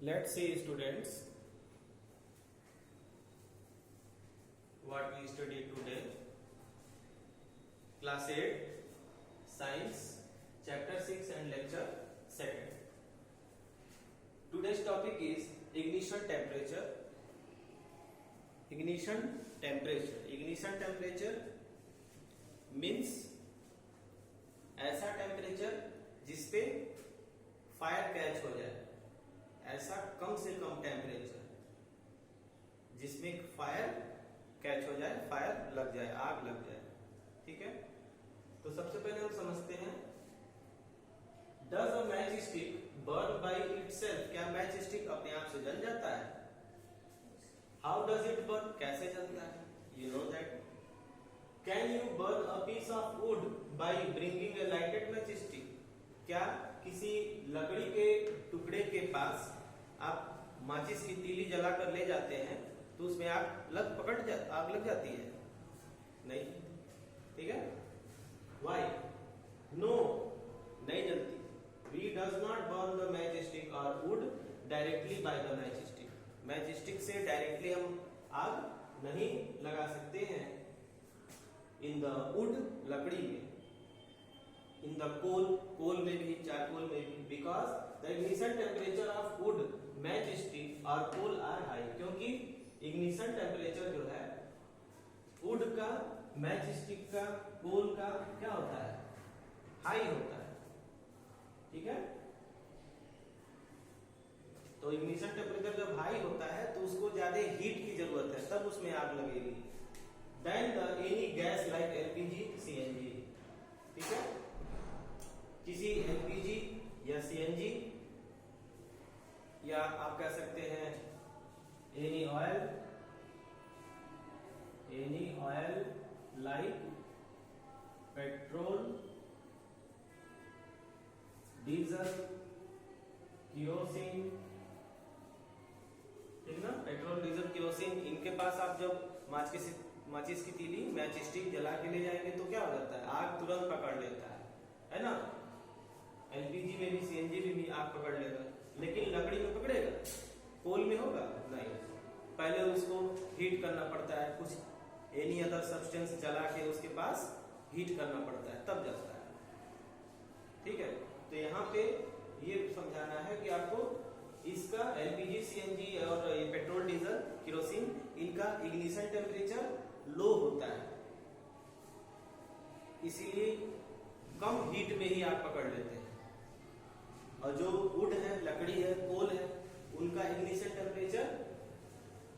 Let's see, students, what we studied today. Class 8 Science, Chapter 6 and Lecture 2nd. Today's topic is ignition temperature. Ignition temperature. Ignition temperature means ऐसा temperature जिसपे fire catch हो जाए, ऐसा कम से कम temperature जिसमें fire catch हो जाए, fire लग जाए, आग लग जाए। ठीक है, तो सबसे पहले हम समझते हैं, does a match stick burn by itself? क्या मैच स्टिक अपने आप से जल जाता है? How does it burn? कैसे जलता है? You know that. Can you burn a piece of wood by bringing a lighted match stick? क्या किसी लकड़ी के टुकड़े के पास आप माचिस की तीली जलाकर ले जाते हैं तो उसमें आग लग जाती है? नहीं। ठीक है, वाई? नो, नहीं जलती। We does not burn the match stick और wood directly by the match stick. Match stick से डायरेक्टली हम आग नहीं लगा सकते हैं। इन द वुड, लकड़ी में, इन द कोल में भी, चारकोल में भी, because the ignition temperature of would, match stick और कोल आर हाई। क्योंकि इग्निशन टेम्परेचर जो है वुड का, मैच स्टिक का, कोल का क्या होता है? हाई होता है। ठीक है, तो इग्निशन टेम्परेचर जब हाई होता है तो उसको ज्यादा हीट की जरूरत है, तब उसमें आग लगेगी। Then the any gas like LPG, CNG. ठीक है, किसी एलपीजी या सीएनजी या आप कह सकते हैं any oil like petrol, diesel, kerosene. ठीक ना, पेट्रोल, डीजल, किरोसिन, इनके पास आप जब माचिस की तीली, मैच स्टिक जला के ले जाएंगे तो क्या हो जाता है? आग तुरंत पकड़ लेता है ना। एलपीजी में भी, सीएनजी में भी आग पकड़ लेगा, लेकिन लकड़ी में पकड़ेगा? कोल में होगा? नहीं। पहले उसको हीट करना पड़ता है, कुछ एनी अदर सब्सटेंस जला के उसके पास हीट करना पड़ता है, तब जलता है। ठीक है, तो यहाँ पे ये समझाना है कि आपको इसका एलपीजी, सीएनजी और ये पेट्रोल, डीजल, किरोसिन, इनका इग्निशन टेम्परेचर लो होता है, इसीलिए कम हीट में ही आग पकड़ लेते हैं। और जो वुड है, लकड़ी है, कोल है, उनका इग्निशन टेम्परेचर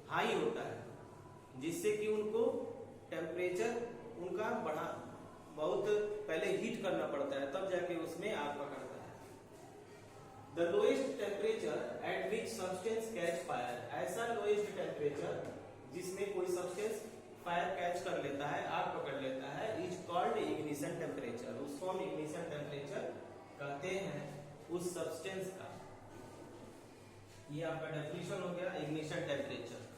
हाई होता है, जिससे कि उनको टेम्परेचर उनका बहुत पहले हीट करना पड़ता है, तब जाके उसमें आग पकड़ता है। The lowest temperature at which substance catch fire? ऐसा लोएस्ट टेम्परेचर जिसमें कोई सब्सटेंस फायर कैच कर लेता है, आग पकड़ लेता है, इज कॉल्ड इग्निशन टेम्परेचर। उसको हम इग्निशन टेम्परेचर कहते हैं उस सब्सटेंस का। ये आपका डेफिनेशन हो गया इग्निशन टेम्परेचर।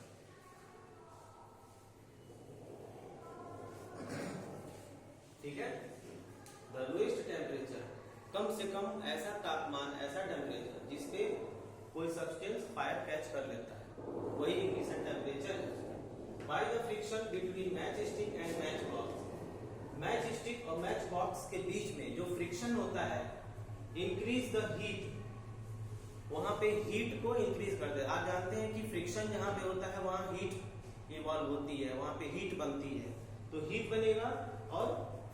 ठीक है, द लोएस्ट टेम्परेचर, कम से कम ऐसा तापमान, ऐसा टेम्परेचर जिसपे कोई सब्सटेंस फायर कैच कर लेता है, वही इग्निशन टेम्परेचर है। By the friction between match stick and match box, match stick और मैच बॉक्स के बीच में जो फ्रिक्शन होता है, इंक्रीज द हीट, वहां पे हीट को इंक्रीज कर दे। आप जानते हैं कि फ्रिक्शन जहां पे होता है वहां हीट इवॉल्व होती है, वहां पे हीट बनती है, तो हीट बनेगा और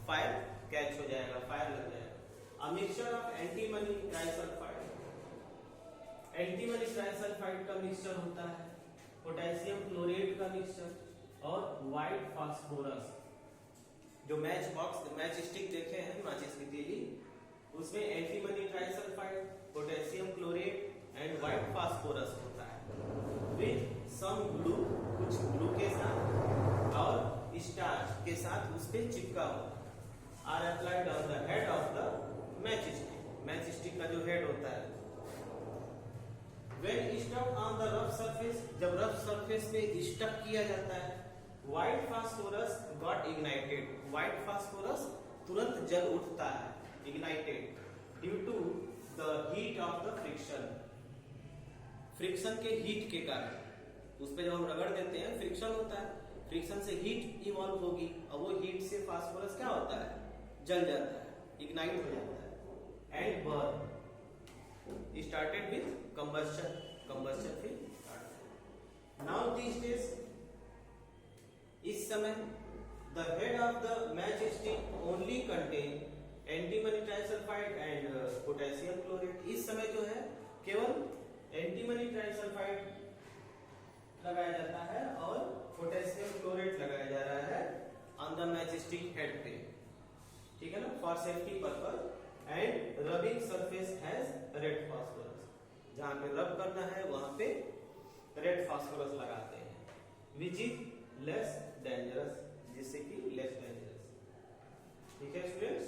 फायर कैच हो जाएगा, फायर लग जाएगा। A mixture of antimony trisulphide, antimony trisulphide का मिक्सचर होता है, पोटेशियम क्लोरेट का मिक्सचर और व्हाइट फास्फोरस। जो मैच बॉक्स, मैच स्टिक देखे हैं, माचिस की तीली, उसमें antimony trisulphide, potassium chlorate and white phosphorus होता है, विद सम ग्लू, कुछ ग्लू के साथ और स्टार्च के साथ उस पे चिपका होता है, or applied on the head of the match stick. Match stick का जो हेड होता है, When stuck on the rough surface, जब रफ सरफेस पे स्टक किया जाता है, white phosphorus got ignited, white phosphorus तुरंत जल उठता है, ignited, due to the heat of the friction. Friction के हीट के कारण उस पर जब हम रगड़ देते हैं फ्रिक्शन होता है, फ्रिक्शन से हीट इवॉल्व होगी और वो हीट से फास्फोरस क्या होता है, जल जाता है, इग्नाइट हो जाता है and burn. Started with combustion, combustion फिर नाउ दिस डेज, इस समय the head of the match stick only contain antimony trisulphide and potassium chlorate. इस समय जो है केवल एंटीमनी ट्राइसल्फाइड लगाया जाता है और पोटेशियम क्लोरेट लगाया जा रहा है on the match stick head पे, ठीक है ना, for safety purpose and rubbing surface has red phosphorus. जहां पे रब करना है वहां पे रेड फास्फोरस लगाते हैं, विच इज लेस डेंजरस, जिससे कि लेस डेंजरस। ठीक है स्टूडेंट्स,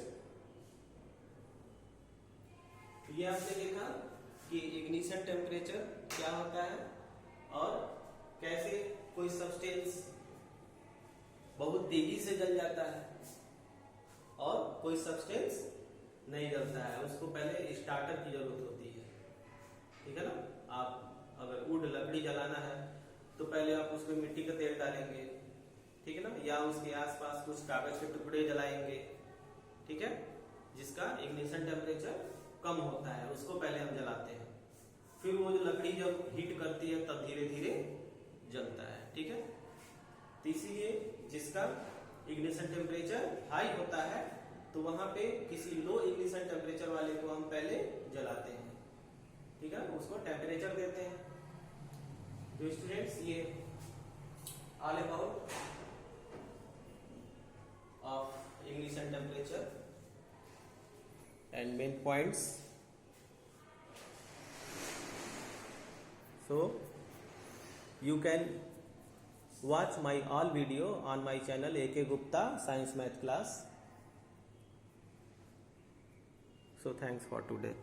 ये आपने देखा कि इग्निशन टेम्परेचर क्या होता है और कैसे कोई सब्सटेंस बहुत तेजी से जल जाता है और कोई सब्सटेंस नहीं जलता है, उसको पहले स्टार्टर की जरूरत होती है। ठीक है ना, आप अगर वुड लकड़ी जलाना है तो पहले आप उसमें मिट्टी का तेल डालेंगे, ठीक है ना, या उसके आसपास कुछ कागज के टुकड़े जलाएंगे, ठीक है, जिसका इग्निशन टेम्परेचर कम होता है, उसको पहले हम जलाते हैं, फिर वो जो लकड़ी जब हीट करती है तब धीरे धीरे जलता है। ठीक है, तो इसीलिए जिसका इग्निशन टेम्परेचर हाई होता है तो वहां पे किसी लो इग्निशन टेम्परेचर वाले को हम पहले जलाते हैं, ठीक है, उसको टेम्परेचर देते हैं। तो स्टूडेंट्स, ये all about of ignition temperature and main points. So you can watch my all video on my channel AK Gupta Science Math Class. So thanks for today.